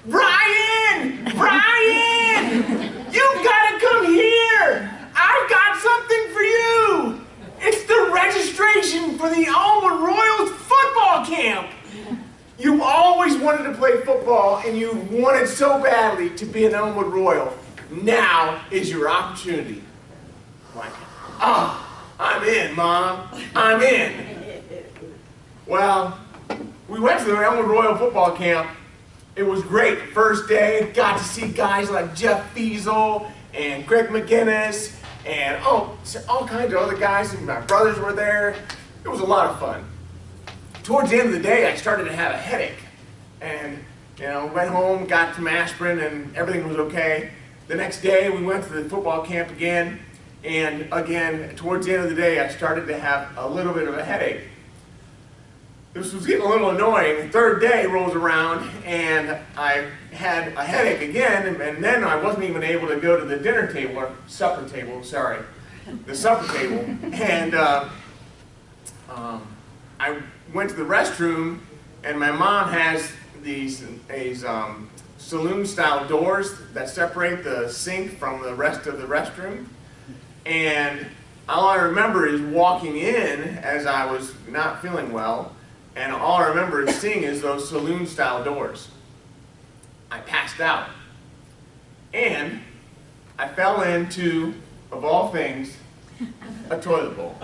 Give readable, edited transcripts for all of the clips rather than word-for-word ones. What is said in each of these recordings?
Brian! Brian! You've got to come here! I've got something for you! It's the registration for the Elmwood Royals football camp! You've always wanted to play football and you wanted so badly to be an Elmwood Royal. Now is your opportunity. Like, I'm in, Mom. I'm in. Well, we went to the Elmwood Royal football camp. It was great. First day, got to see guys like Jeff Feasel and Greg McGinnis and all kinds of other guys. And my brothers were there. It was a lot of fun. Towards the end of the day, I started to have a headache. And, went home, got some aspirin, and everything was okay. The next day, we went to the football camp again. And again, towards the end of the day, I started to have a little bit of a headache. This was getting a little annoying. The third day rolls around, and I had a headache again, and then I wasn't even able to go to the dinner table, or supper table, sorry, the supper table. And I went to the restroom, and my mom has these saloon-style doors that separate the sink from the rest of the restroom. And all I remember is walking in as I was not feeling well, and all I remember seeing is those saloon-style doors. I passed out. And I fell into, of all things, a toilet bowl.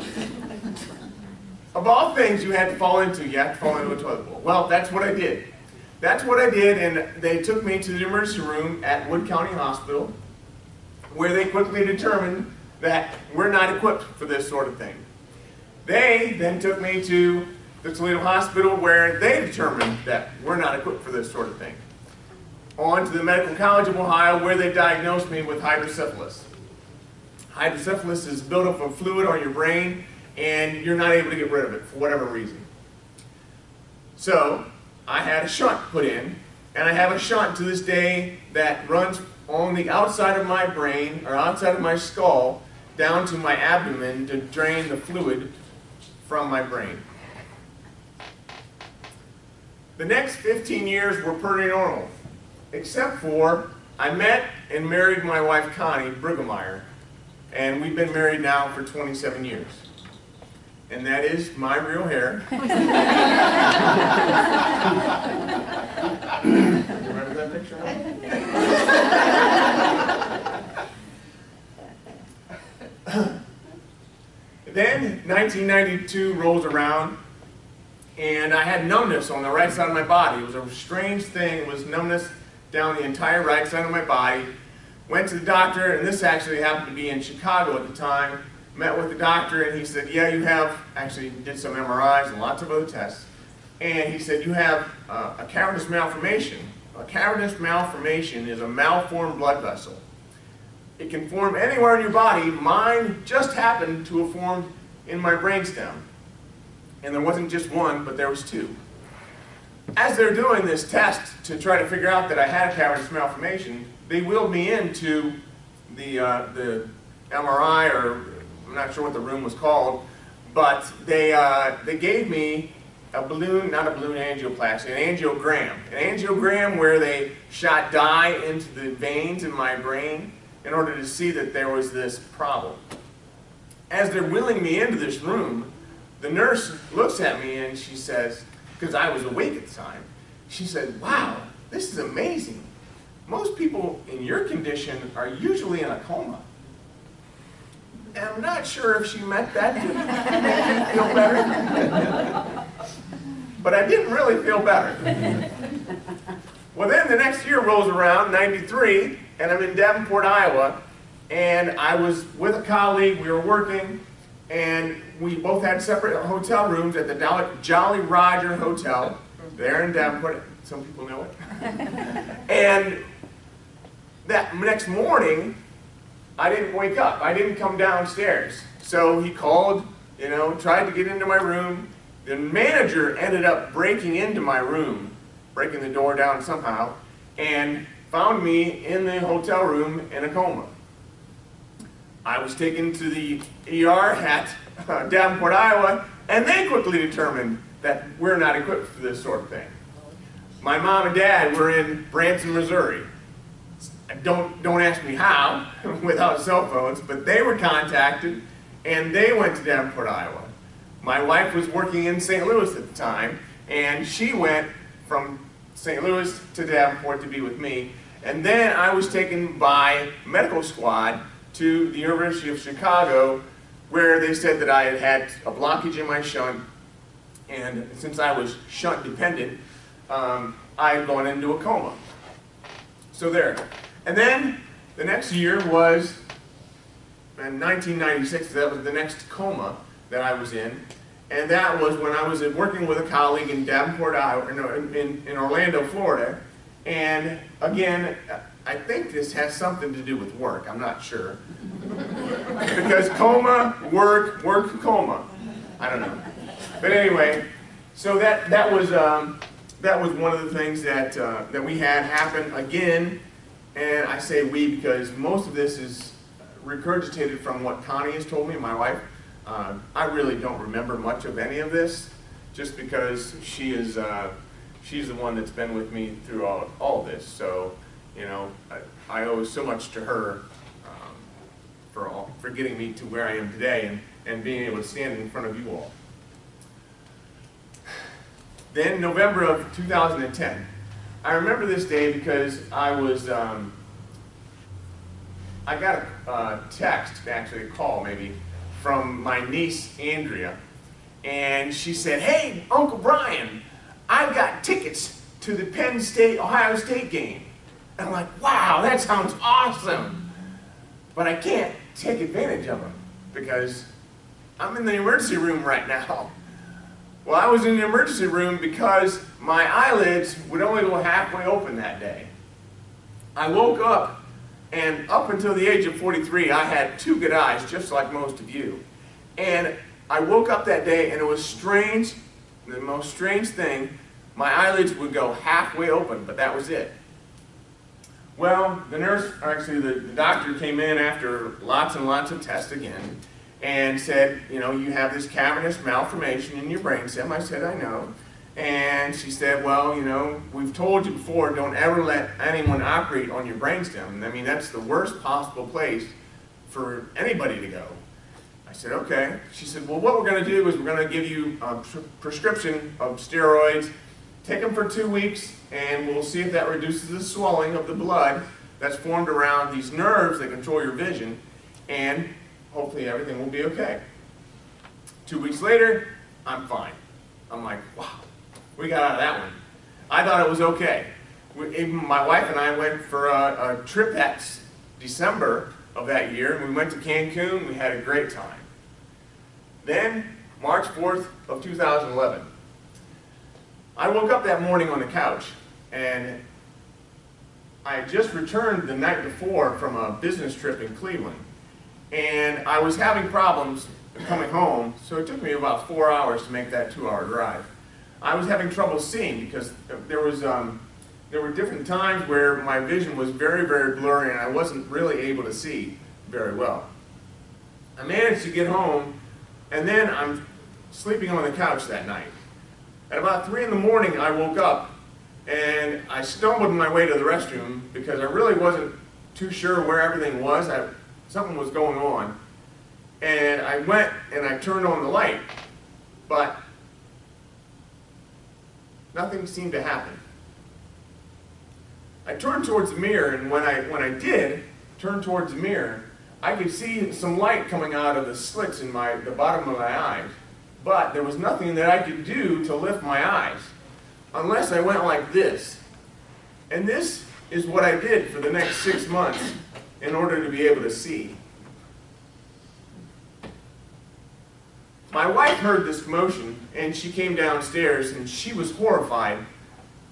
Of all things you had to fall into, you have to fall into a toilet bowl. Well, that's what I did. That's what I did, and they took me to the emergency room at Wood County Hospital, where they quickly determined that we're not equipped for this sort of thing. They then took me to the Toledo Hospital, where they determined that we're not equipped for this sort of thing. On to the Medical College of Ohio, where they diagnosed me with hydrocephalus. Hydrocephalus is buildup of fluid on your brain, and you're not able to get rid of it for whatever reason. So I had a shunt put in, and I have a shunt to this day that runs on the outside of my brain, or outside of my skull, down to my abdomen to drain the fluid from my brain. The next 15 years were pretty normal, except for I met and married my wife Connie Brueggemeyer, and we've been married now for 27 years. And that is my real hair. Remember that picture? Then 1992 rolls around, and I had numbness on the right side of my body. It was a strange thing. It was numbness down the entire right side of my body. Went to the doctor, and this actually happened to be in Chicago at the time. Met with the doctor, and he said, yeah, you have, actually did some MRIs and lots of other tests, and he said, you have a cavernous malformation. A cavernous malformation is a malformed blood vessel. It can form anywhere in your body. Mine just happened to have formed in my brainstem. And there wasn't just one, but there was two. As they're doing this test to try to figure out that I had a cavernous malformation, they wheeled me into the MRI, or I'm not sure what the room was called, but they gave me a balloon, not a balloon angioplasty, an angiogram. An angiogram where they shot dye into the veins in my brain in order to see that there was this problem. As they're wheeling me into this room, the nurse looks at me and she says, because I was awake at the time, she said, wow, this is amazing. Most people in your condition are usually in a coma. And I'm not sure if she meant that to make me feel better. But I didn't really feel better. Well, then the next year rolls around, 93, and I'm in Davenport, Iowa, and I was with a colleague. We were working, and we both had separate hotel rooms at the Jolly Roger Hotel there in Davenport. Some people know it. And that next morning, I didn't wake up. I didn't come downstairs. So he called, tried to get into my room. The manager ended up breaking into my room, breaking the door down somehow, and found me in the hotel room in a coma. I was taken to the ER at Davenport, Iowa, and they quickly determined that we're not equipped for this sort of thing. my mom and dad were in Branson, Missouri. Don't ask me how, without cell phones, but they were contacted, and they went to Davenport, Iowa. My wife was working in St. Louis at the time, and she went from St. Louis to Davenport to be with me. And then I was taken by medical squad to the University of Chicago, where they said that I had had a blockage in my shunt, and since I was shunt dependent, I had gone into a coma. So there. And then the next year was in 1996, that was the next coma that I was in. And that was when I was working with a colleague in Davenport, Iowa, in Orlando, Florida. And again, I think this has something to do with work, I'm not sure. Because coma, work, coma. I don't know. But anyway, so that was one of the things that we had happen again. And I say we because most of this is regurgitated from what Connie has told me, my wife. I really don't remember much of any of this, just because she's the one that's been with me through all of this. So, you know, I owe so much to her for getting me to where I am today and being able to stand in front of you all. Then November of 2010. I remember this day because I got a text, actually a call maybe, from my niece Andrea, and she said, "Hey, Uncle Brian, I've got tickets to the Penn State-Ohio State game." And I'm like, wow, that sounds awesome, but I can't take advantage of them because I'm in the emergency room right now. Well, I was in the emergency room because my eyelids would only go halfway open that day. I woke up, and up until the age of 43, I had two good eyes, just like most of you. And I woke up that day, and it was strange, the most strange thing. My eyelids would go halfway open, but that was it. Well, the nurse, actually the doctor came in after lots and lots of tests again, and said, you know, you have this cavernous malformation in your brainstem. I said, I know. And she said, well, you know, we've told you before, don't ever let anyone operate on your brainstem. I mean, that's the worst possible place for anybody to go. I said, okay. She said, well, what we're going to do is we're going to give you a prescription of steroids. Take them for 2 weeks, and we'll see if that reduces the swelling of the blood that's formed around these nerves that control your vision, and hopefully everything will be okay. 2 weeks later, I'm fine. I'm like, wow, we got out of that one. I thought it was okay. Even my wife and I went for a trip that December of that year, and we went to Cancun. We had a great time. Then, March 4th of 2011, I woke up that morning on the couch, and I had just returned the night before from a business trip in Cleveland. And I was having problems coming home, so it took me about 4 hours to make that 2-hour drive. I was having trouble seeing because there were different times where my vision was very, very blurry and I wasn't really able to see very well. I managed to get home, and then I'm sleeping on the couch that night. At about 3 in the morning, I woke up and I stumbled my way to the restroom because I really wasn't too sure where everything was. Something was going on. And I went and I turned on the light, but nothing seemed to happen. I turned towards the mirror, and when I did turn towards the mirror, I could see some light coming out of the slits in the bottom of my eyes. But there was nothing that I could do to lift my eyes unless I went like this. And this is what I did for the next 6 months in order to be able to see. My wife heard this commotion, and she came downstairs, and she was horrified.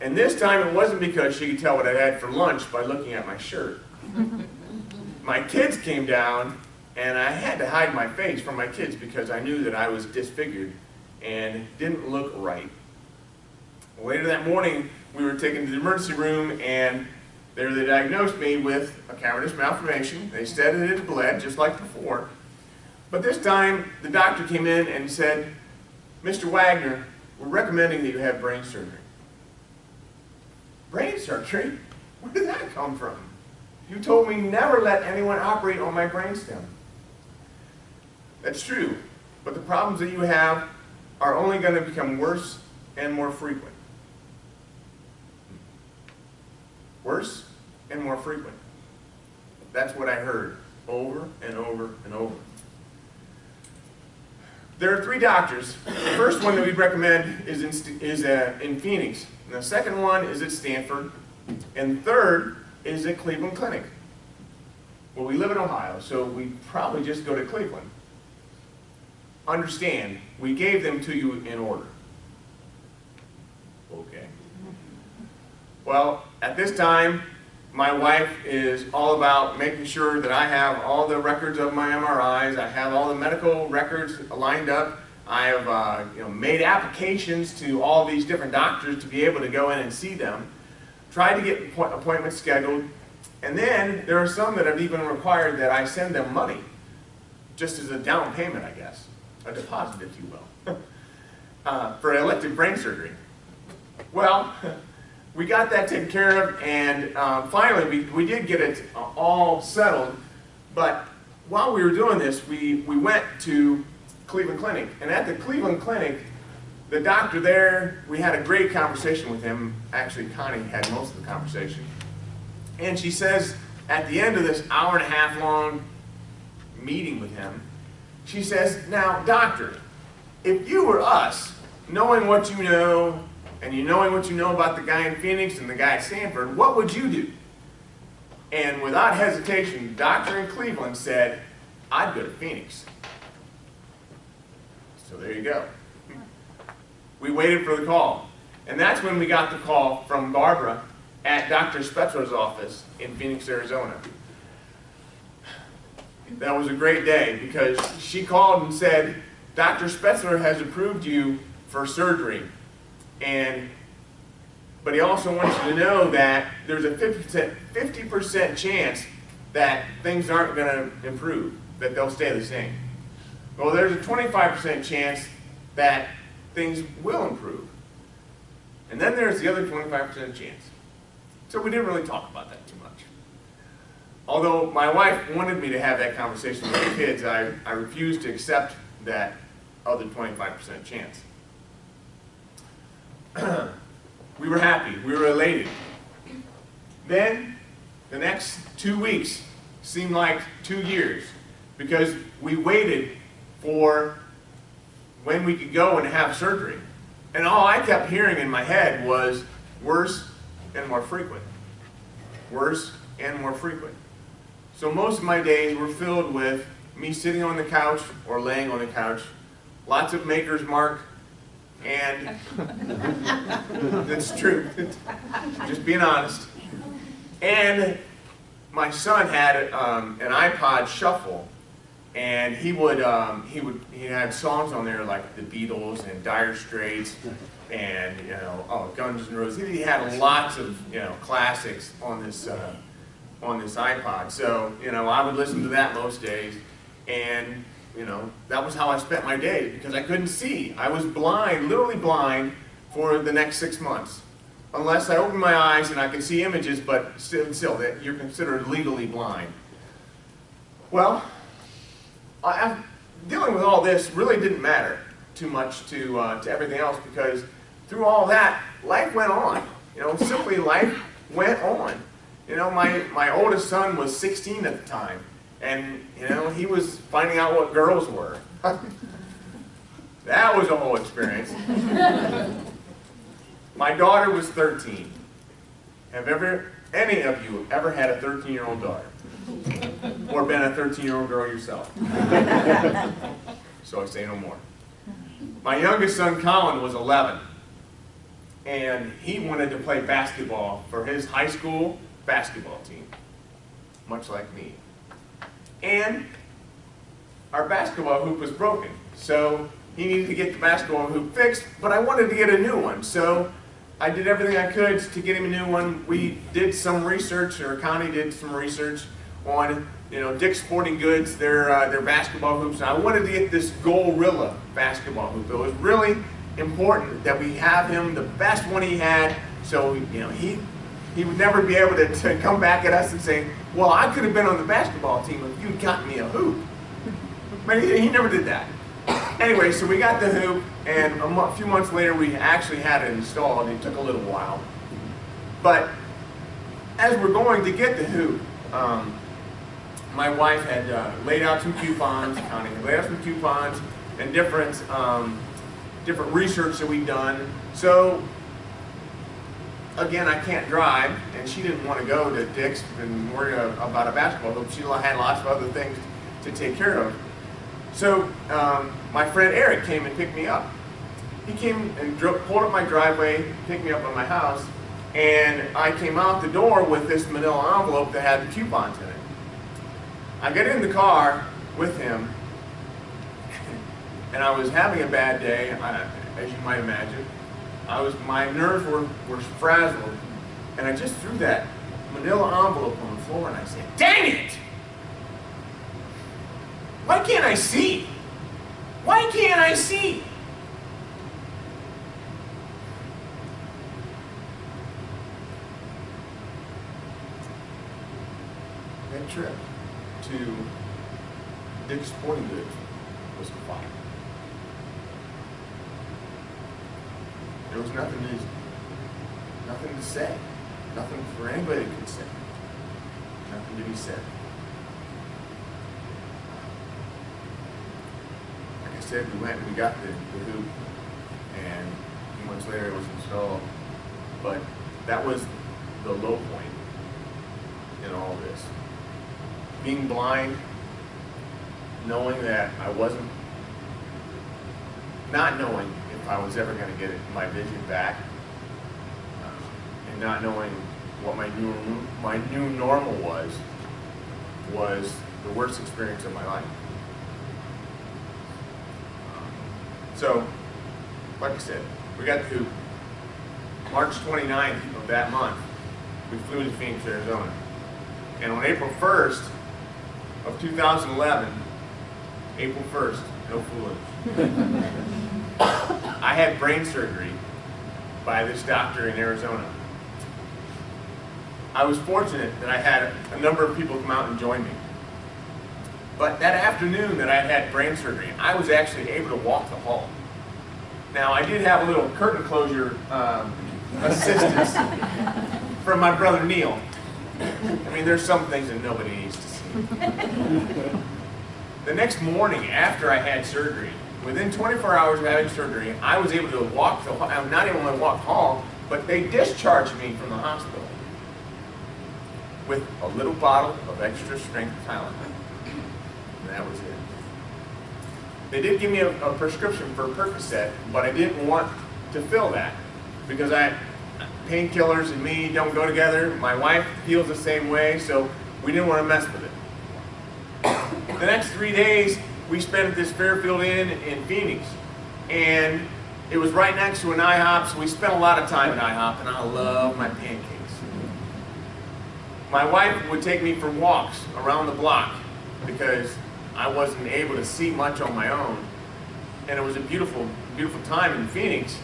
And this time it wasn't because she could tell what I had for lunch by looking at my shirt. My kids came down, and I had to hide my face from my kids because I knew that I was disfigured and didn't look right. Later that morning, we were taken to the emergency room, and there they diagnosed me with a cavernous malformation. They said it had bled, just like before. But this time, the doctor came in and said, "Mr. Wagner, we're recommending that you have brain surgery." brain surgery? Where did that come from? You told me never let anyone operate on my brainstem. That's true, but the problems that you have are only going to become worse and more frequent. Worse and more frequent. That's what I heard over and over and over. There are 3 doctors. The first one that we recommend is in Phoenix. And the second one is at Stanford. And the third is at Cleveland Clinic. Well, we live in Ohio, so we probably just go to Cleveland. Understand, we gave them to you in order. Okay. Well, at this time, my wife is all about making sure that I have all the records of my MRIs. I have all the medical records lined up. I have made applications to all these different doctors to be able to go in and see them. Tried to get appointments scheduled. And then there are some that have even required that I send them money, just as a down payment, I guess. A deposit, if you will, for elective brain surgery. Well, we got that taken care of, and finally we did get it all settled. But while we were doing this, we went to Cleveland Clinic. And at the Cleveland Clinic, the doctor there, we had a great conversation with him. Actually, Connie had most of the conversation. And she says, at the end of this hour-and-a-half long meeting with him, she says, now, doctor, if you were us, knowing what you know, and knowing what you know about the guy in Phoenix and the guy at Stanford, what would you do? And without hesitation, the doctor in Cleveland said, I'd go to Phoenix. So there you go. We waited for the call. And that's when we got the call from Barbara at Dr. Spetzler's office in Phoenix, Arizona. That was a great day because she called and said, Dr. Spetzler has approved you for surgery. But he also wants you to know that there's a 50% chance that things aren't going to improve, that they'll stay the same. Well, there's a 25% chance that things will improve. And then there's the other 25% chance. So we didn't really talk about that too much. Although my wife wanted me to have that conversation with the kids, I refused to accept that other 25% chance. We were happy. We were elated. Then, the next 2 weeks seemed like 2 years because we waited for when we could go and have surgery. And all I kept hearing in my head was worse and more frequent. Worse and more frequent. So most of my days were filled with me sitting on the couch or laying on the couch, lots of Maker's Mark, and that's true, just being honest. And my son had an iPod Shuffle, and he had songs on there like the Beatles and Dire Straits, and Guns N' Roses. He had lots of classics on this iPod. So I would listen to that most days, and that was how I spent my days because I couldn't see. I was blind, literally blind, for the next 6 months, unless I opened my eyes and I could see images. But still, that you're considered legally blind. Well, dealing with all this really didn't matter too much to everything else because through all that, life went on. Simply life went on. My oldest son was 16 at the time, and he was finding out what girls were. That was a whole experience. My daughter was 13. Have any of you ever had a 13-year-old daughter? Or been a 13-year-old girl yourself? So I say no more. My youngest son, Colin, was 11. And he wanted to play basketball for his high school basketball team. Much like me. And our basketball hoop was broken. So he needed to get the basketball hoop fixed, but I wanted to get a new one. So I did everything I could to get him a new one. We did some research, or Connie did some research on Dick's Sporting Goods, their basketball hoops. And I wanted to get this Gorilla basketball hoop. It was really important that we have him the best one he had. So he would never be able to come back at us and say, well, I could have been on the basketball team if you'd gotten me a hoop. But he never did that. Anyway, so we got the hoop, and a few months later we actually had it installed. It took a little while. But as we're going to get the hoop, my wife had laid out some coupons, County had laid out some coupons, and different research that we'd done. So, again, I can't drive, and she didn't want to go to Dick's and worry about a basketball hoop. She had lots of other things to take care of. So my friend Eric came and picked me up. He came and pulled up my driveway, picked me up at my house, and I came out the door with this manila envelope that had the coupons in it. I got in the car with him, and I was having a bad day, as you might imagine. My nerves were frazzled, and I just threw that manila envelope on the floor, and I said, "Dang it! Why can't I see? Why can't I see?" That trip to Dick's Sporting Goods was a fire. There was nothing to say. Nothing for anybody could say. Nothing to be said. Like I said, we went and we got the hoop, and a few months later it was installed. But that was the low point in all of this. Being blind, knowing that I wasn't, not knowing if I was ever going to get my vision back, and not knowing what my new normal was the worst experience of my life. So, like I said, we got the hoop. March 29th of that month, we flew to Phoenix, Arizona. And on April 1st of 2011, April 1st, no fooling, I had brain surgery by this doctor in Arizona. I was fortunate that I had a number of people come out and join me. But that afternoon that I had brain surgery, I was actually able to walk the hall. Now, I did have a little curtain closure assistance from my brother Neil. I mean, there's some things that nobody needs to see. The next morning after I had surgery, within 24 hours of having surgery, I was able to walk the hall. Not even only walk the hall, but they discharged me from the hospital with a little bottle of extra strength Tylenol. And that was it. They did give me a prescription for Percocet, but I didn't want to fill that because painkillers and me don't go together. My wife feels the same way, so we didn't want to mess with it. The next 3 days, we spent at this Fairfield Inn in Phoenix, and it was right next to an IHOP, so we spent a lot of time at IHOP, and I love my pancakes. My wife would take me for walks around the block because I wasn't able to see much on my own, and it was a beautiful, beautiful time in Phoenix.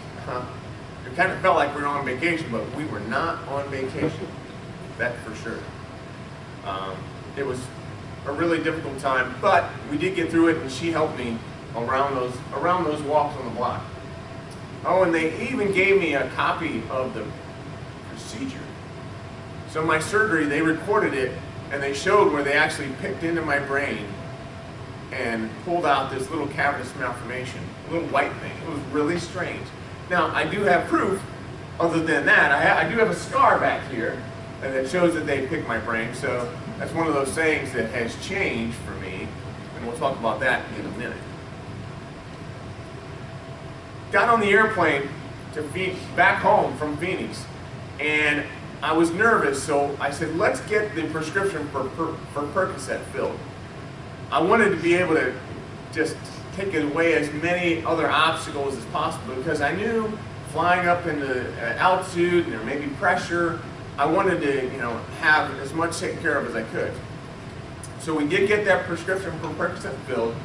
It kind of felt like we were on vacation, but we were not on vacation, that's for sure. It was a really difficult time, but we did get through it, and she helped me around those walks on the block. Oh, and they even gave me a copy of the procedure. So my surgery, they recorded it, and they showed where they actually picked into my brain and pulled out this little cavernous malformation, a little white thing. It was really strange. Now, I do have proof, other than that. I do have a scar back here that shows that they picked my brain, so that's one of those things that has changed for me, and we'll talk about that in a minute. Got on the airplane back home from Phoenix, and I was nervous, so I said, let's get the prescription for Percocet filled. I wanted to be able to just take away as many other obstacles as possible because I knew flying up into altitude and there may be pressure, I wanted to, have as much taken care of as I could. So we did get that prescription for Percocet filled.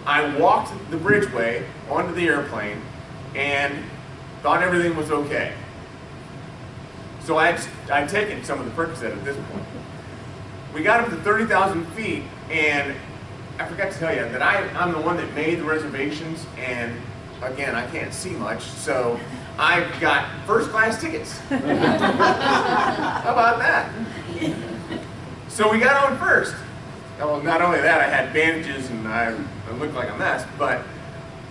I walked the bridgeway onto the airplane and thought everything was okay. So I'd taken some of the Percocet at this point. We got up to 30,000 feet, and I forgot to tell you that I'm the one that made the reservations, and again, I can't see much, so I got first-class tickets. How about that? So we got on first. Well, not only that, I had bandages and I looked like a mess, but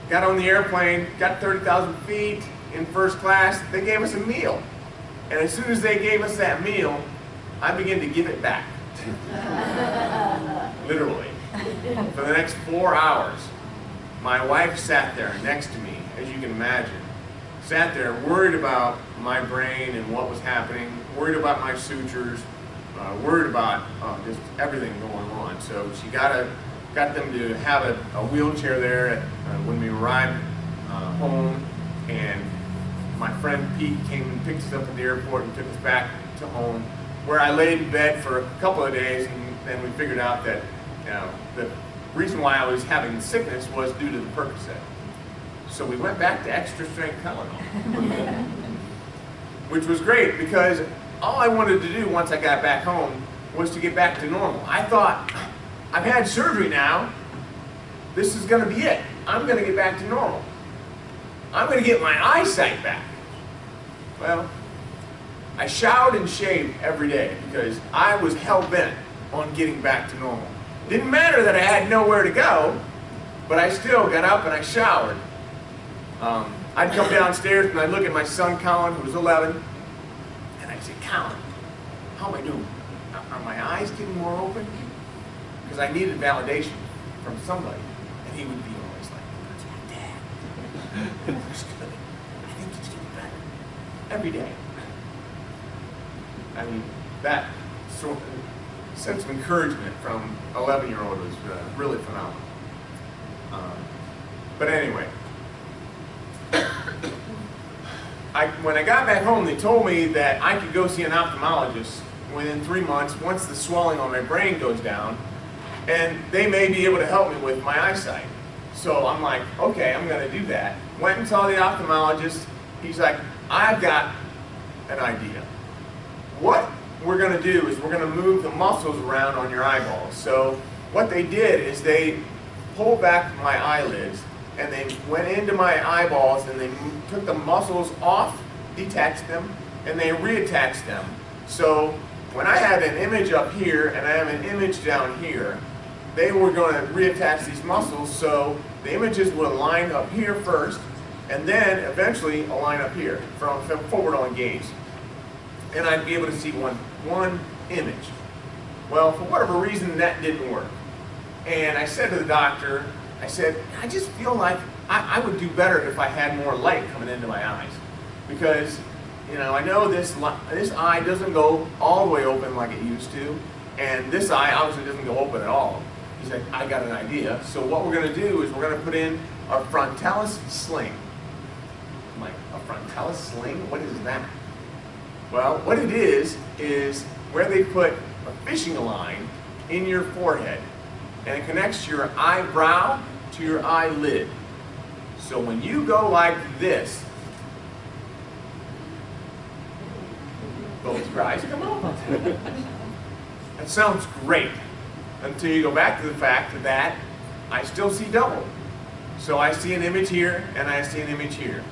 got on the airplane, got 30,000 feet in first class. They gave us a meal. And as soon as they gave us that meal, I began to give it back. Literally. For the next 4 hours, my wife sat there next to me, as you can imagine. Sat there worried about my brain and what was happening, worried about my sutures, worried about just everything going on. So she got them to have a wheelchair there when we arrived home, and my friend Pete came and picked us up at the airport and took us back to home, where I laid in bed for a couple of days, and then we figured out that the reason why I was having sickness was due to the Percocet. So we went back to extra strength Tylenol, which was great because all I wanted to do once I got back home was to get back to normal. I thought, I've had surgery now, this is going to be it. I'm going to get back to normal. I'm going to get my eyesight back. Well, I showered and shaved every day because I was hell-bent on getting back to normal. Didn't matter that I had nowhere to go, but I still got up and I showered. I'd come downstairs and I'd look at my son Colin, who was 11, and I'd say, Colin, how am I doing? Are my eyes getting more open? Because I needed validation from somebody. And he would be always like, Dad, it's good. I think it's getting better. Every day. I mean, that sort of sense of encouragement from an 11-year-old was really phenomenal. But anyway, when I got back home, they told me that I could go see an ophthalmologist within 3 months once the swelling on my brain goes down, and they may be able to help me with my eyesight. So I'm like, okay, I'm going to do that. Went and saw the ophthalmologist. He's like, I've got an idea. What we're going to do is we're going to move the muscles around on your eyeballs. So what they did is they pulled back my eyelids, and they went into my eyeballs, and they took the muscles off, detached them, and they reattached them. So when I had an image up here and I have an image down here, they were going to reattach these muscles so the images would align up here first, and then eventually align up here from forward on gaze. And I'd be able to see one image. Well, for whatever reason, that didn't work. And I said to the doctor, I said, I just feel like I would do better if I had more light coming into my eyes. Because, you know, I know this eye doesn't go all the way open like it used to, and this eye obviously doesn't go open at all. He said, I got an idea. So what we're going to do is we're going to put in a frontalis sling. I'm like, a frontalis sling? What is that? Well, what it is where they put a fishing line in your forehead, and it connects your eyebrow to your eyelid. So when you go like this, both your eyes come open. That sounds great until you go back to the fact that I still see double. So I see an image here and I see an image here.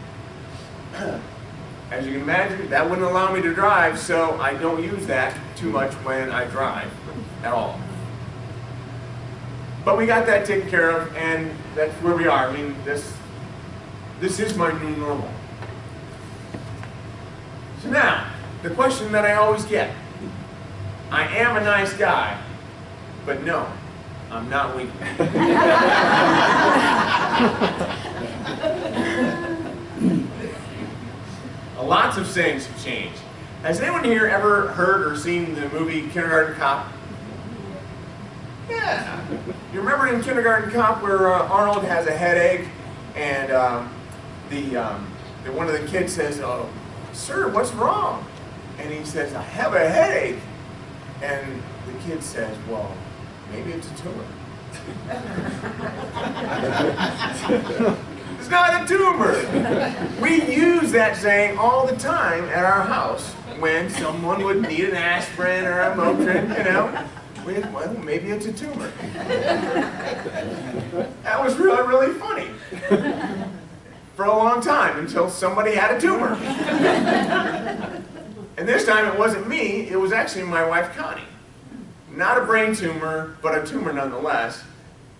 As you can imagine, that wouldn't allow me to drive, so I don't use that too much when I drive at all. But we got that taken care of, and that's where we are. I mean, this is my new normal. So now, the question that I always get. I am a nice guy, but no, I'm not weak. Lots of things have changed. Has anyone here ever heard or seen the movie Kindergarten Cop? Yeah. You remember in Kindergarten Cop where Arnold has a headache, and one of the kids says, "Oh, sir, what's wrong?" And he says, "I have a headache." And the kid says, "Well, maybe it's a tumor." It's not a tumor. We use that saying all the time at our house when someone would need an aspirin or a Motrin, you know. Well, maybe it's a tumor. That was really, really funny. For a long time, until somebody had a tumor. And this time it wasn't me, it was actually my wife Connie. Not a brain tumor, but a tumor nonetheless.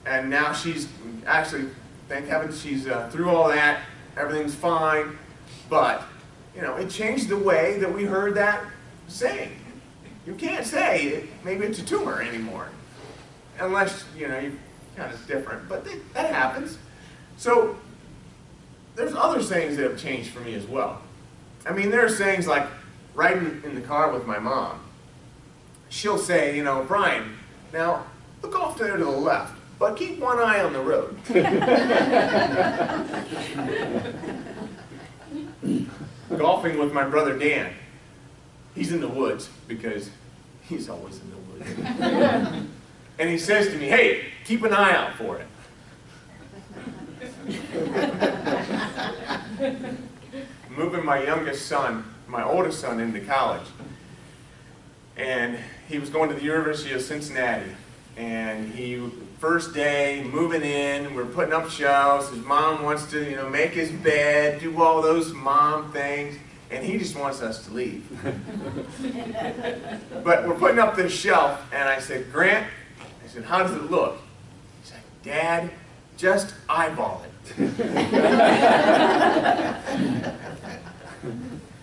And now she's actually, thank heavens, she's through all that, everything's fine. But, you know, it changed the way that we heard that saying. You can't say, maybe it's a tumor anymore. Unless, you know, you're kind of different. But that happens. So, there's other sayings that have changed for me as well. I mean, there are sayings like riding in the car with my mom. She'll say, you know, Brian, now look off there to the left, but keep one eye on the road. Golfing with my brother Dan. He's in the woods because he's always in the woods. And he says to me, hey, keep an eye out for it. Moving my youngest son, my oldest son, into college. And he was going to the University of Cincinnati. And first day, moving in, we're putting up shelves. His mom wants to, you know, make his bed, do all those mom things. And he just wants us to leave. But we're putting up this shelf, and I said, Grant, I said, how does it look? He said, Dad, just eyeball it.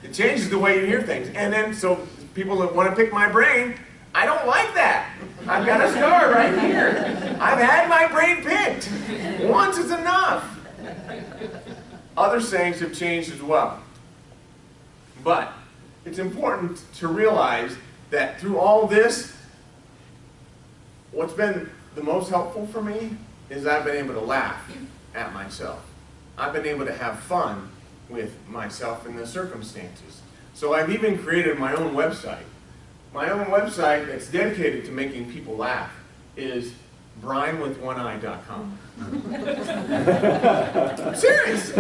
It changes the way you hear things. And then, so people that want to pick my brain, I don't like that. I've got a scar right here. I've had my brain picked. Once is enough. Other sayings have changed as well. But it's important to realize that through all this, what's been the most helpful for me is I've been able to laugh at myself. I've been able to have fun with myself and the circumstances. So I've even created my own website. My own website that's dedicated to making people laugh is brianwithoneye.com. I'm serious.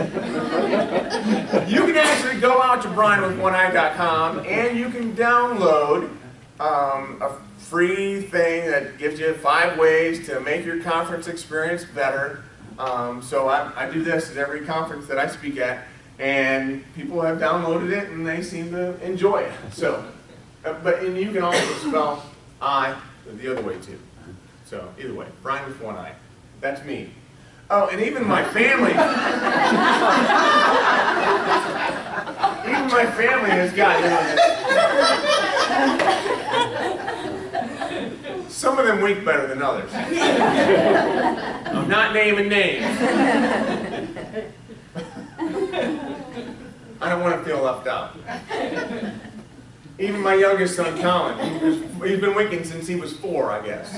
You can actually go out to brianwithoneye.com and you can download a free thing that gives you 5 ways to make your conference experience better. So I do this at every conference that I speak at, and people have downloaded it and they seem to enjoy it. So, and you can also spell I the other way too. So either way, Brian with one eye. That's me. Oh, and even my family. Even my family has gotten in on this. Some of them weak better than others. I'm not naming names. I don't want to feel left out. Even my youngest son, Colin, he's been winking since he was 4, I guess.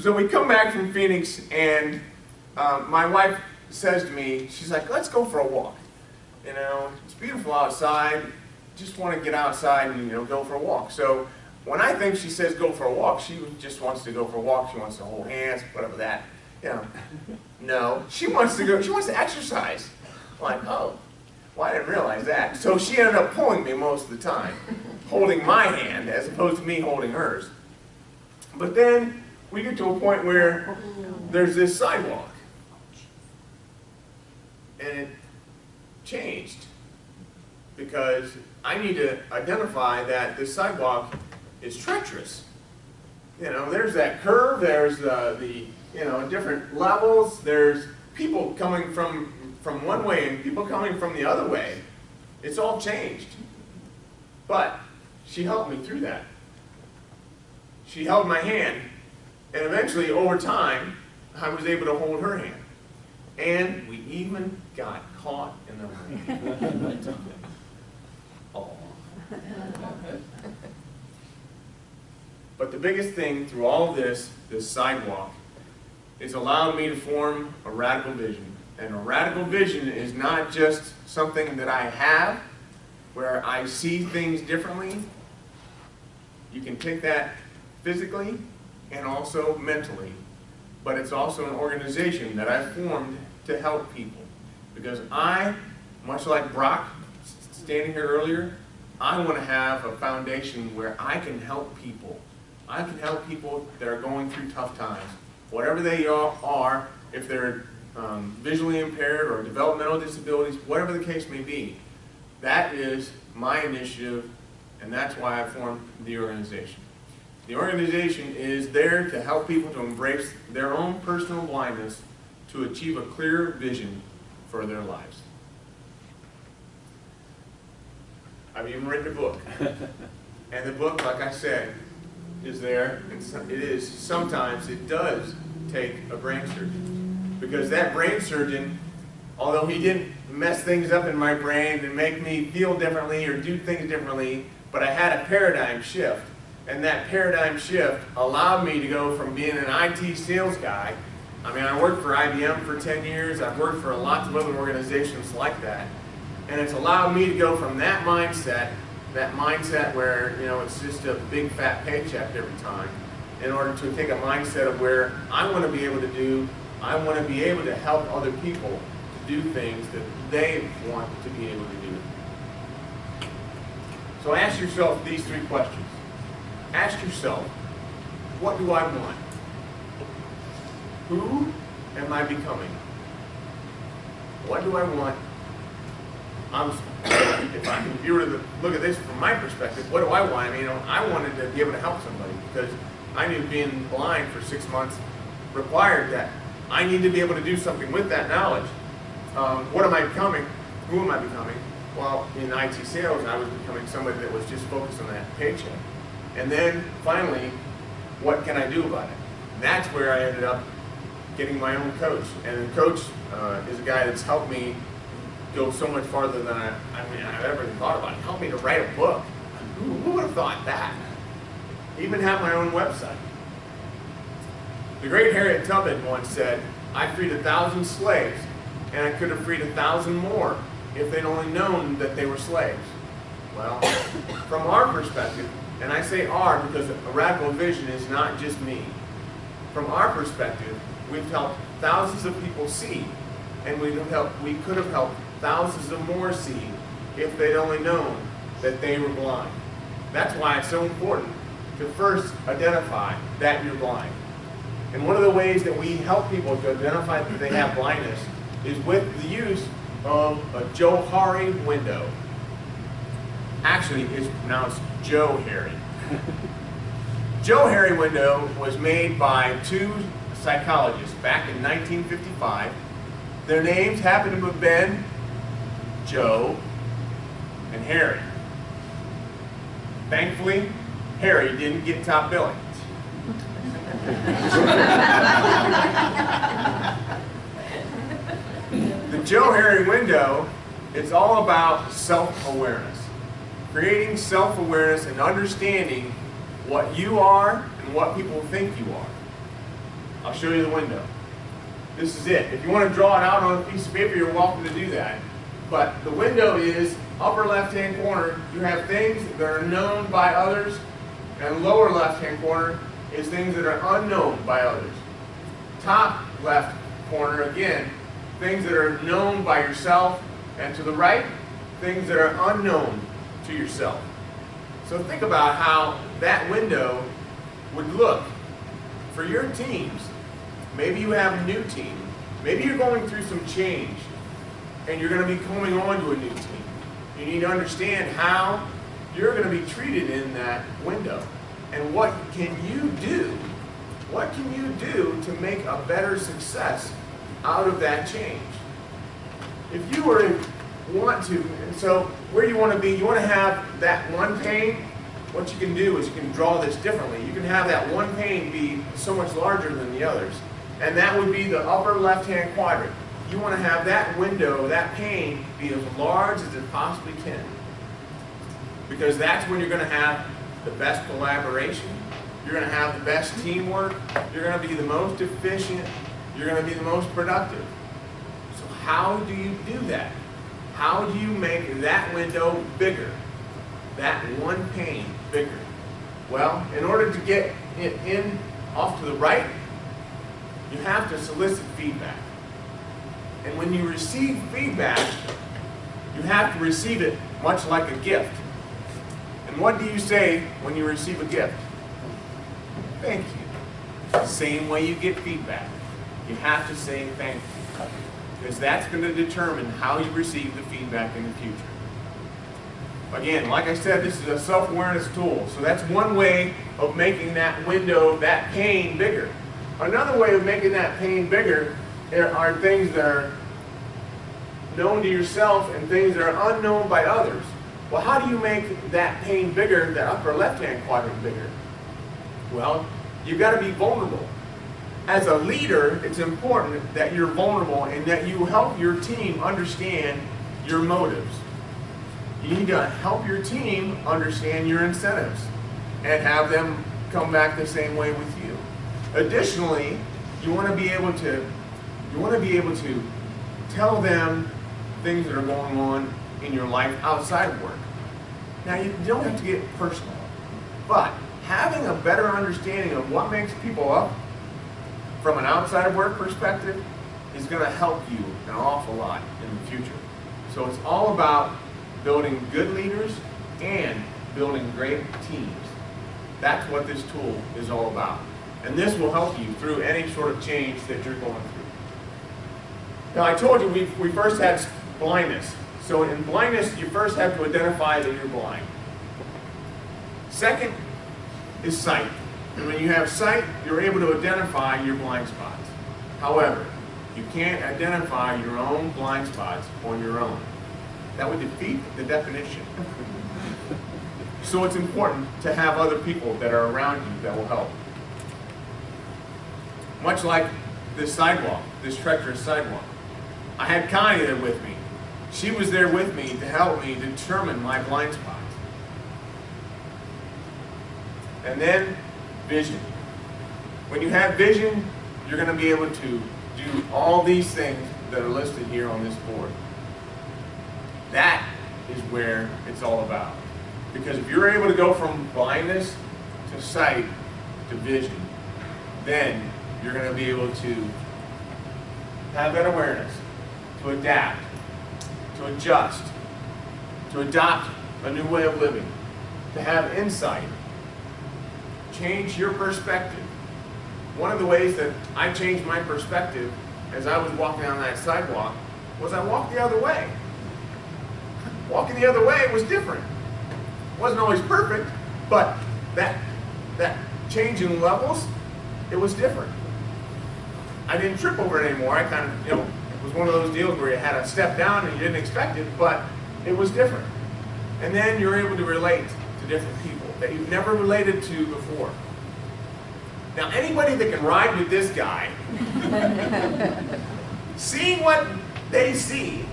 So we come back from Phoenix, and my wife says to me, she's like, let's go for a walk. You know, it's beautiful outside. Just want to get outside and, you know, go for a walk. So when I think she says go for a walk, she just wants to go for a walk. She wants to hold hands, whatever that. You know, no, she wants to go. She wants to exercise. I'm like, oh, well, I didn't realize that. So she ended up pulling me most of the time, holding my hand as opposed to me holding hers. But then we get to a point where there's this sidewalk, and it changed because I need to identify that this sidewalk is treacherous. You know, there's that curve, there's the you know, different levels, there's people coming from one way and people coming from the other way. It's all changed. But she helped me through that. She held my hand, and eventually, over time, I was able to hold her hand. And we even got caught in the rain. Oh. But the biggest thing through all of this sidewalk, is allowed me to form a radical vision. And a radical vision is not just something that I have, where I see things differently. You can take that physically and also mentally. but it's also an organization that I formed to help people. Because I, much like Brock standing here earlier, I want to have a foundation where I can help people. I can help people that are going through tough times, whatever they are, if they're visually impaired or developmental disabilities, whatever the case may be. That is my initiative, and that's why I formed the organization. The organization is there to help people to embrace their own personal blindness to achieve a clear vision for their lives. I've even written a book. And the book, like I said, is there, and sometimes it does take a brain surgeon. Because that brain surgeon, although he didn't mess things up in my brain and make me feel differently or do things differently, but I had a paradigm shift. And that paradigm shift allowed me to go from being an IT sales guy. I mean, I worked for IBM for 10 years. I've worked for lots of other organizations like that. And it's allowed me to go from that mindset where, you know, it's just a big fat paycheck every time, in order to take a mindset of where I want to be able to help other people to do things that they want to be able to do. So ask yourself these 3 questions. Ask yourself, what do I want? Who am I becoming? What do I want? If you were to look at this from my perspective, what do I want? I mean, I wanted to be able to help somebody, because I knew being blind for 6 months required that. I need to be able to do something with that knowledge. What am I becoming? Who am I becoming? Well, in IT sales, I was becoming somebody that was just focused on that paycheck. And then, finally, what can I do about it? And that's where I ended up getting my own coach. And the coach is a guy that's helped me go so much farther than I've ever thought about. It helped me to write a book. Who would have thought that? Even have my own website. The great Harriet Tubman once said, I freed 1,000 slaves, and I could have freed 1,000 more if they'd only known that they were slaves. Well, from our perspective, and I say our because a radical vision is not just me. From our perspective, we've helped thousands of people see, and we could have helped thousands of more see if they'd only known that they were blind. That's why it's so important to first identify that you're blind. And one of the ways that we help people to identify that they have blindness is with the use of a Johari window. Actually, it's pronounced Johari. Johari window was made by 2 psychologists back in 1955. Their names happen to have been Joe and Harry. Thankfully, Harry didn't get top billing. The Johari window is all about self-awareness. Creating self-awareness and understanding what you are and what people think you are. I'll show you the window. This is it. If you want to draw it out on a piece of paper, you're welcome to do that. But the window is upper left-hand corner. You have things that are known by others, and lower left-hand corner is things that are unknown by others. Top left corner, again, things that are known by yourself, and to the right, things that are unknown to yourself. So think about how that window would look for your teams. Maybe you have a new team. Maybe you're going through some change, and you're going to be coming on to a new team. You need to understand how you're going to be treated in that window. And what can you do? What can you do to make a better success out of that change? If you were to want to, and so where you want to be, you want to have that one pane. What you can do is you can draw this differently. You can have that one pane be so much larger than the others. And that would be the upper left-hand quadrant. You want to have that window, that pane, be as large as it possibly can. Because that's when you're going to have the best collaboration, you're going to have the best teamwork, you're going to be the most efficient, you're going to be the most productive. So how do you do that? How do you make that window bigger? That one pane bigger? Well, in order to get it in off to the right, you have to solicit feedback. And when you receive feedback, you have to receive it much like a gift. And what do you say when you receive a gift? Thank you. Same way you get feedback. You have to say thank you. Because that's going to determine how you receive the feedback in the future. Again, like I said, this is a self-awareness tool. So that's one way of making that window, that pane, bigger. Another way of making that pane bigger are things that are known to yourself and things that are unknown by others. Well, how do you make that pane bigger, the upper left-hand quadrant bigger? Well, you've got to be vulnerable. As a leader, it's important that you're vulnerable and that you help your team understand your motives. You need to help your team understand your incentives and have them come back the same way with you. Additionally, you want to be able to tell them things that are going on in your life outside of work. Now, you don't have to get personal, but having a better understanding of what makes people up from an outside of work perspective is going to help you an awful lot in the future. So it's all about building good leaders and building great teams. That's what this tool is all about. And this will help you through any sort of change that you're going through. Now, I told you we first had blindness. So in blindness, you first have to identify that you're blind. Second is sight. And when you have sight, you're able to identify your blind spots. However, you can't identify your own blind spots on your own. That would defeat the definition. So it's important to have other people that are around you that will help. Much like this sidewalk, this treacherous sidewalk. I had Connie there with me. She was there with me to help me determine my blind spots. And then vision. When you have vision, you're going to be able to do all these things that are listed here on this board. That is where it's all about. Because if you're able to go from blindness to sight to vision, then you're going to be able to have that awareness, to adapt, to adjust, to adopt a new way of living, to have insight, change your perspective. One of the ways that I changed my perspective as I was walking on that sidewalk was I walked the other way. Walking the other way was different. It wasn't always perfect, but that change in levels, it was different. I didn't trip over it anymore. I kind of, it was one of those deals where you had to step down and you didn't expect it, but it was different. And then you're able to relate to different people that you've never related to before. Now, anybody that can ride with this guy, seeing what they see,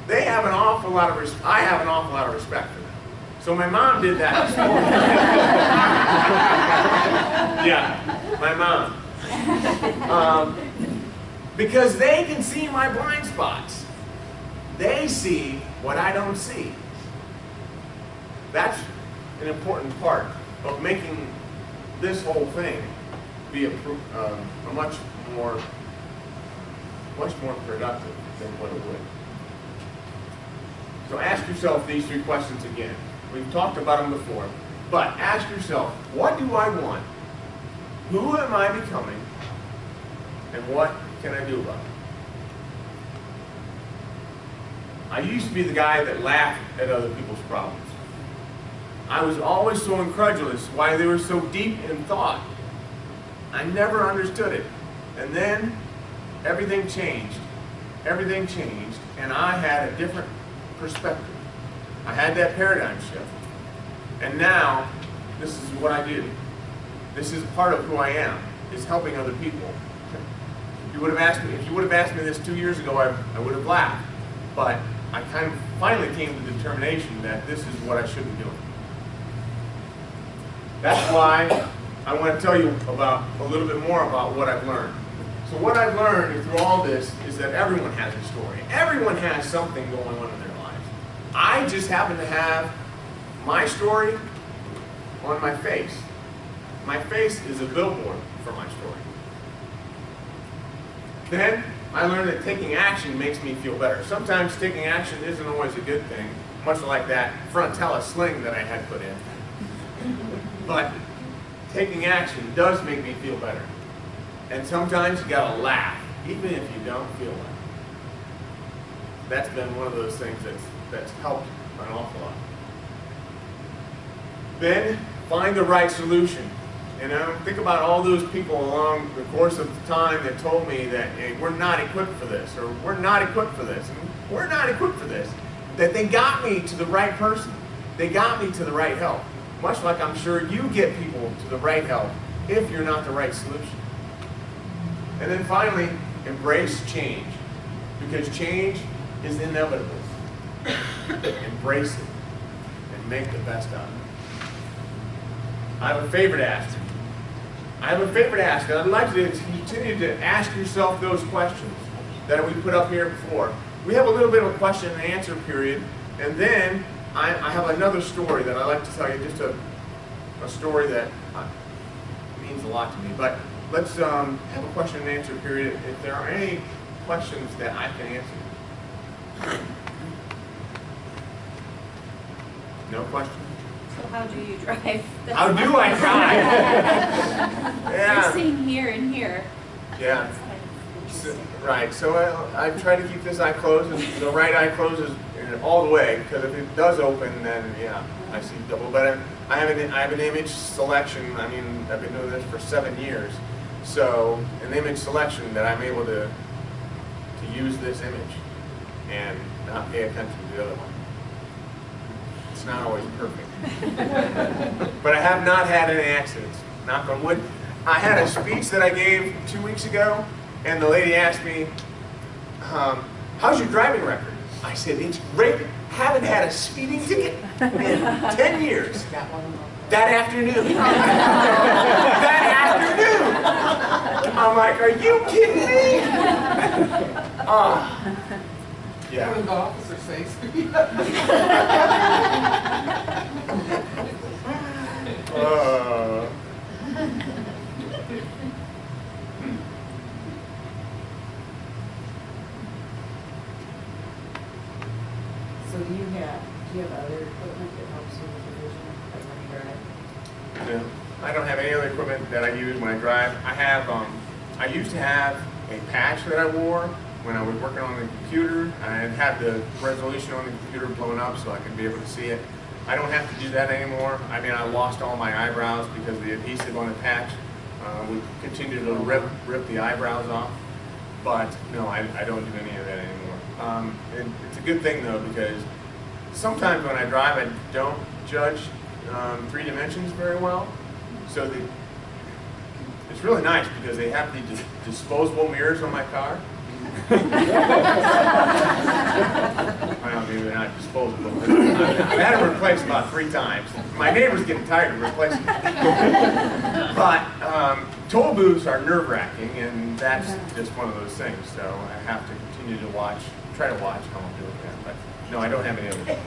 they have an awful lot of respect. I have an awful lot of respect for them. So my mom did that this morning. Yeah, my mom. Because they can see my blind spots. They see what I don't see. That's an important part of making this whole thing be a much more productive than what it would. So ask yourself these three questions again. We've talked about them before, but ask yourself, what do I want? Who am I becoming? And what can I do about it? I used to be the guy that laughed at other people's problems. I was always so incredulous why they were so deep in thought. I never understood it. And then everything changed. Everything changed, and I had a different perspective. I had that paradigm shift. And now, this is what I do. This is part of who I am, is helping other people. If you would have asked me this 2 years ago, I would have laughed. But I kind of finally came to the determination that this is what I should be doing. That's why I want to tell you a little bit more about what I've learned. So what I've learned through all this is that everyone has a story. Everyone has something going on in their lives. I just happen to have my story on my face. My face is a billboard for my story. Then I learned that taking action makes me feel better. Sometimes taking action isn't always a good thing, much like that frontella sling that I had put in. But taking action does make me feel better. And sometimes you gotta laugh, even if you don't feel like it. That's been one of those things that's helped an awful lot. Then find the right solution. You know, think about all those people along the course of time that told me that, hey, we're not equipped for this, or we're not equipped for this, and we're not equipped for this. That they got me to the right person. They got me to the right help. Much like I'm sure you get people to the right help if you're not the right solution. And then finally, embrace change. Because change is inevitable. Embrace it and make the best out of it. I have a favor to ask you. And I'd like you to continue to ask yourself those questions that we put up here before. We have a little bit of a question and answer period, and then I have another story that I'd like to tell you, just a story that means a lot to me. But let's have a question and answer period. If there are any questions that I can answer. No questions? So how do you drive? How do I drive? Yeah. You're seeing here and here. Yeah. Right, so I try to keep this eye closed, and the right eye closes all the way, because if it does open, then yeah, I see double. But I have an image selection. I mean, I've been doing this for 7 years, so an image selection that I'm able to use this image and not pay attention to the other one. It's not always perfect, but I have not had any accidents. Knock on wood. I had a speech that I gave 2 weeks ago. And the lady asked me, how's your driving record? I said, it's great. Haven't had a speeding ticket in 10 years. That afternoon. That afternoon. I'm like, are you kidding me? Yeah. What did the officer say? So do you have other equipment that helps you with your vision, like when you drive? No, I don't have any other equipment that I use when I drive. I used to have a patch that I wore when I was working on the computer. I had the resolution on the computer blown up so I could be able to see it. I don't have to do that anymore. I mean, I lost all my eyebrows because the adhesive on the patch would continue to rip the eyebrows off. But no, I don't do any of that anymore. It's a good thing though, because sometimes when I drive, I don't judge 3 dimensions very well. So it's really nice because they have these disposable mirrors on my car. Well, maybe they're not disposable. I've had them replaced about 3 times. My neighbor's getting tired of replacing them. But toll booths are nerve-wracking, and that's just one of those things. So I have to continue to try to watch how I'm doing that. But no, I don't have any other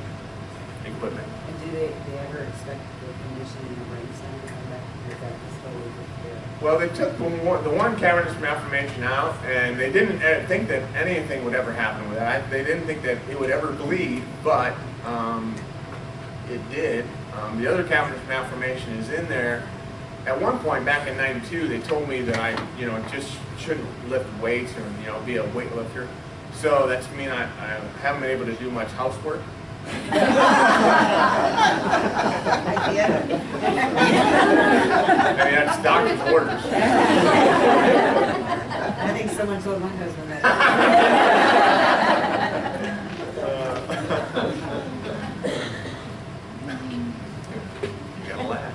equipment. And do they ever expect the condition in the brain center to come back? Or is that just totally there? Well, they took the one cavernous malformation out, and they didn't think that anything would ever happen with that. They didn't think that it would ever bleed, but it did. The other cavernous malformation is in there. At one point back in '92, they told me that I, just shouldn't lift weights or, be a weightlifter. So that's mean I haven't been able to do much housework. I mean, that's doctor's orders. I think someone told my husband that. You gotta laugh.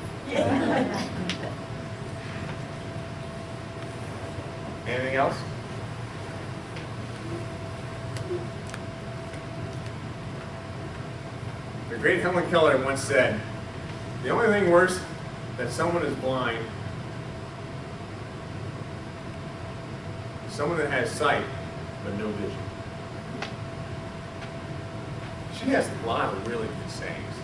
Anything else? The great Helen Keller once said, the only thing worse than someone is blind is someone that has sight but no vision. She has a lot of really good sayings.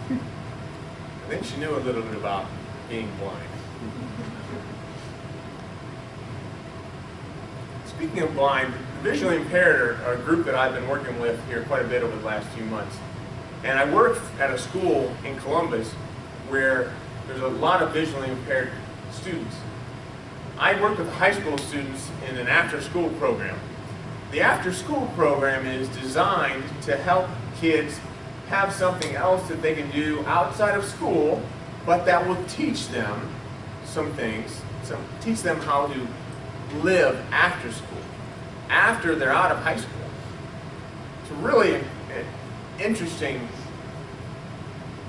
I think she knew a little bit about being blind. It's speaking of blind, the visually impaired are a group that I've been working with here quite a bit over the last few months. And I work at a school in Columbus where there's a lot of visually impaired students. I work with high school students in an after-school program. The after-school program is designed to help kids have something else that they can do outside of school, but that will teach them some things, teach them how to live after school, after they're out of high school. It's a really interesting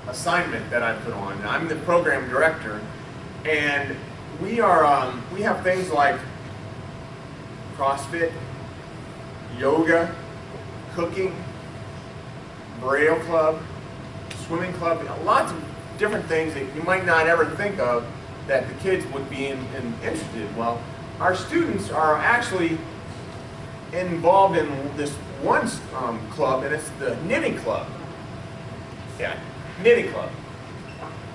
assignment that I put on. I'm the program director, and we have things like CrossFit, yoga, cooking, Braille club, swimming club, lots of different things that you might not ever think of that the kids would be interested in. Well, our students are actually involved in this one club, and it's the knitting club. Yeah, knitting club.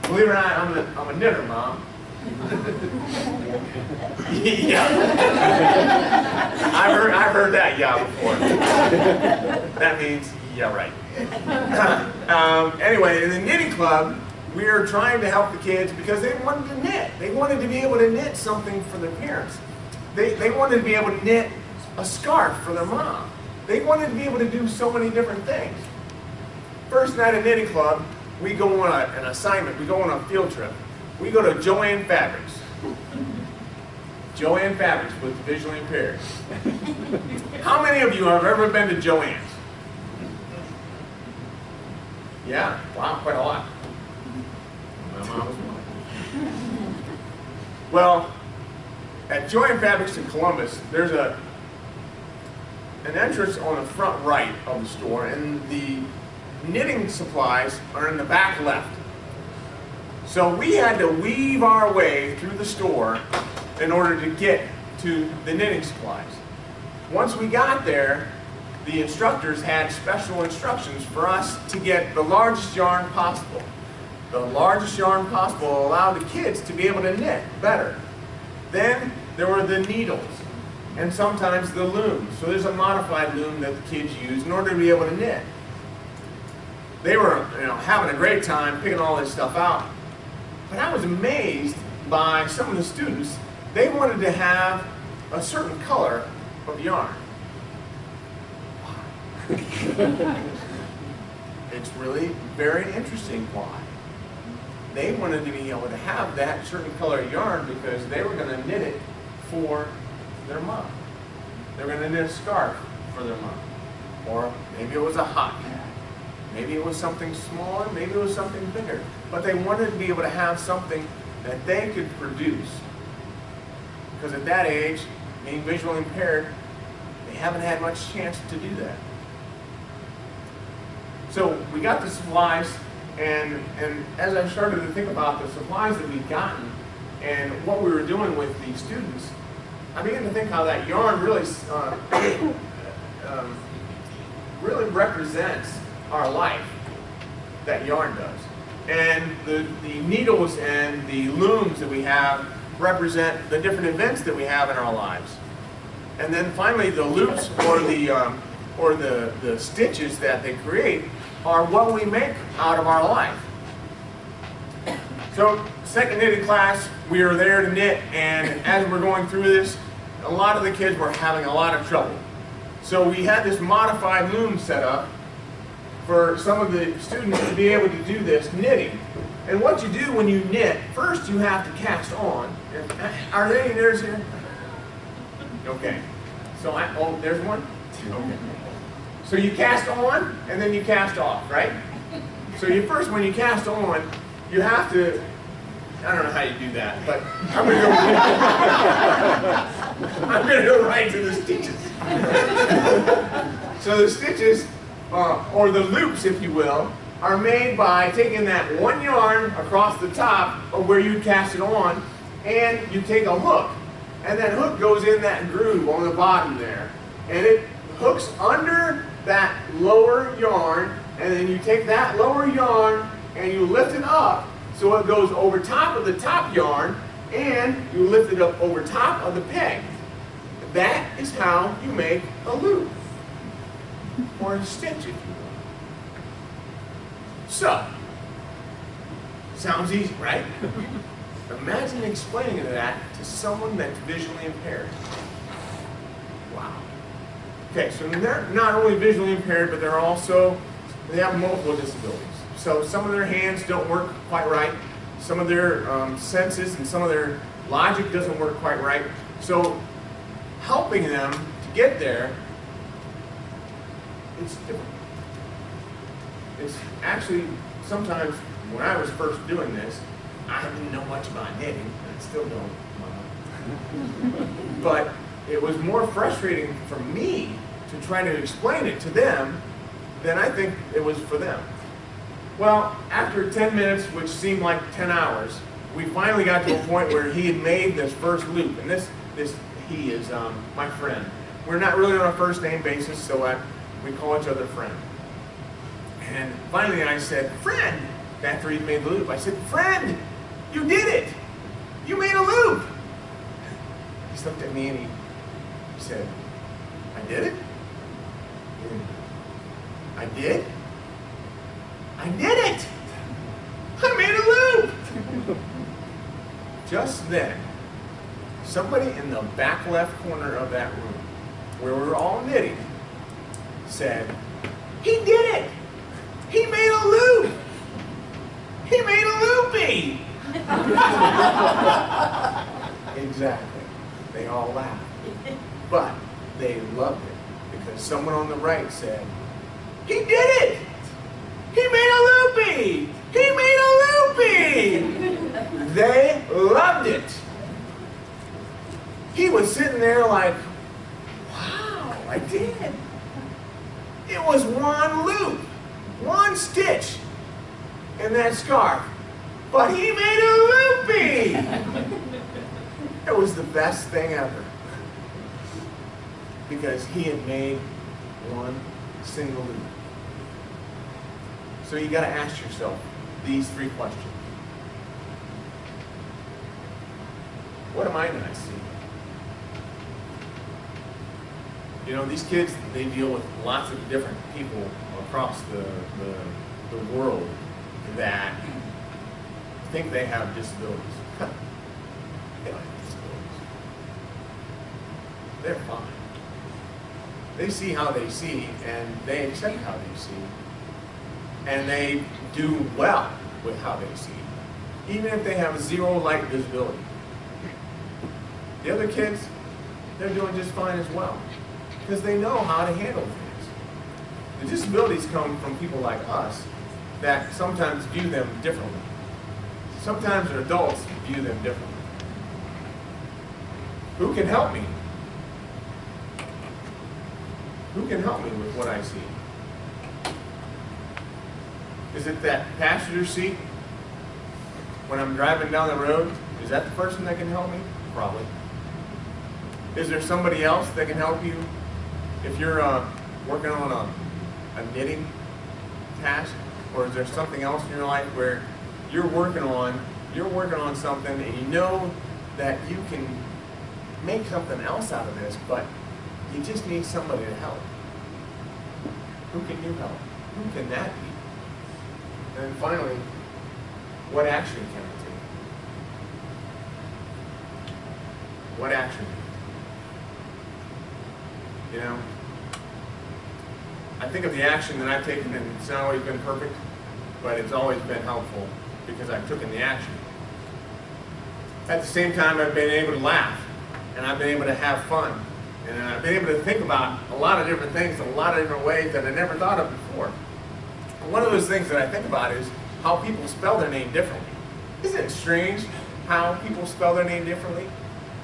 Believe it or not, I'm a knitter, Mom. Yeah. I've heard that yeah before. That means yeah, right. Anyway, in the knitting club, we are trying to help the kids because they wanted to knit. They wanted to be able to knit something for their parents. They wanted to be able to knit a scarf for their mom. They wanted to be able to do so many different things. First night of knitting club, we go on an assignment. We go on a field trip. We go to Joanne Fabrics. Joanne Fabrics with visually impaired. How many of you have ever been to Joann's? Yeah, wow, quite a lot. My mom was one. Well, at Joanne Fabrics in Columbus, there's an entrance on the front right of the store, and the knitting supplies are in the back left. So we had to weave our way through the store in order to get to the knitting supplies. Once we got there, the instructors had special instructions for us to get the largest yarn possible. The largest yarn possible allowed the kids to be able to knit better. Then there were the needles and sometimes the looms. So there's a modified loom that the kids use in order to be able to knit. They were having a great time picking all this stuff out. But I was amazed by some of the students. They wanted to have a certain color of yarn. It's really very interesting why. They wanted to be able to have that certain color of yarn because they were going to knit it for their mom. They were going to knit a scarf for their mom. Or maybe it was a hot hat. Maybe it was something smaller, maybe it was something bigger. But they wanted to be able to have something that they could produce. Because at that age, being visually impaired, they haven't had much chance to do that. So we got the supplies, and as I started to think about the supplies that we'd gotten and what we were doing with these students, I began to think how that yarn really, really represents our life. That yarn does. And the needles and the looms that we have represent the different events that we have in our lives. And then finally the loops or the stitches that they create are what we make out of our life. So second knitting class, we were there to knit, and as we're going through this, a lot of the kids were having a lot of trouble. So we had this modified loom set up for some of the students to be able to do this knitting. And what you do when you knit, first you have to cast on. Are there any knitters here? Okay. So oh, there's one? Okay. So you cast on, and then you cast off, right? So when you cast on, you have to, I don't know how you do that, but I'm going to go right to the stitches. So the stitches, or the loops, if you will, are made by taking that one yarn across the top of where you cast it on, and you take a hook, and that hook goes in that groove on the bottom there, and it hooks under that lower yarn, and then you take that lower yarn and you lift it up so it goes over top of the top yarn, and you lift it up over top of the peg. That is how you make a loop, or a stitch, if you will. So, sounds easy, right? Imagine explaining that to someone that's visually impaired. Wow. Okay, so they're not only visually impaired, but they have multiple disabilities. So some of their hands don't work quite right. Some of their senses and some of their logic doesn't work quite right. So helping them to get there, it's difficult. It's actually, sometimes when I was first doing this, I didn't know much about knitting, and I still don't. But it was more frustrating for me to try to explain it to them than I think it was for them. Well, after 10 minutes, which seemed like 10 hours, we finally got to a point where he had made this first loop. And he is my friend. We're not really on a first name basis, so we call each other friend. And finally I said, "Friend," after he'd made the loop, I said, "Friend, you did it! You made a loop!" He looked at me and he said, "I did it? I did? I did it! I made a loop!" Just then, somebody in the back left corner of that room, where we were all knitting, said, "He did it! He made a loop! He made a loopy!" Exactly. They all laughed. But they loved it because someone on the right said, "He did it! He made a loopy! He made a loopy!" They loved it. He was sitting there like, "Wow, I did. It was one loop, one stitch in that scarf, but he made a loopy!" It was the best thing ever because he had made one single loop. So you got to ask yourself these 3 questions. What am I not seeing? You know, these kids, they deal with lots of different people across the world that think they have disabilities. They don't have disabilities. They're fine. They see how they see, and they accept how they see. And they do well with how they see, even if they have 0 light visibility. The other kids, they're doing just fine as well, because they know how to handle things. The disabilities come from people like us that sometimes view them differently. Sometimes adults view them differently. Who can help me? Who can help me with what I see? Is it that passenger seat when I'm driving down the road? Is that the person that can help me? Probably. Is there somebody else that can help you if you're working on a knitting task? Or is there something else in your life where you're working on something and you know that you can make something else out of this, but you just need somebody to help? Who can you help? Who can that be? And finally, what action can I take? What action? You know, I think of the action that I've taken, and it's not always been perfect, but it's always been helpful because I've taken the action. At the same time, I've been able to laugh, and I've been able to have fun, and I've been able to think about a lot of different things, a lot of different ways that I never thought of before. One of those things that I think about is how people spell their name differently. Isn't it strange how people spell their name differently?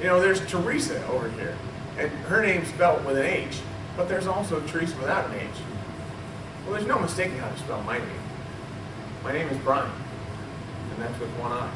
You know, there's Teresa over here, and her name's spelled with an H, but there's also Teresa without an H. Well, there's no mistaking how to spell my name. My name is Brian, and that's with one I.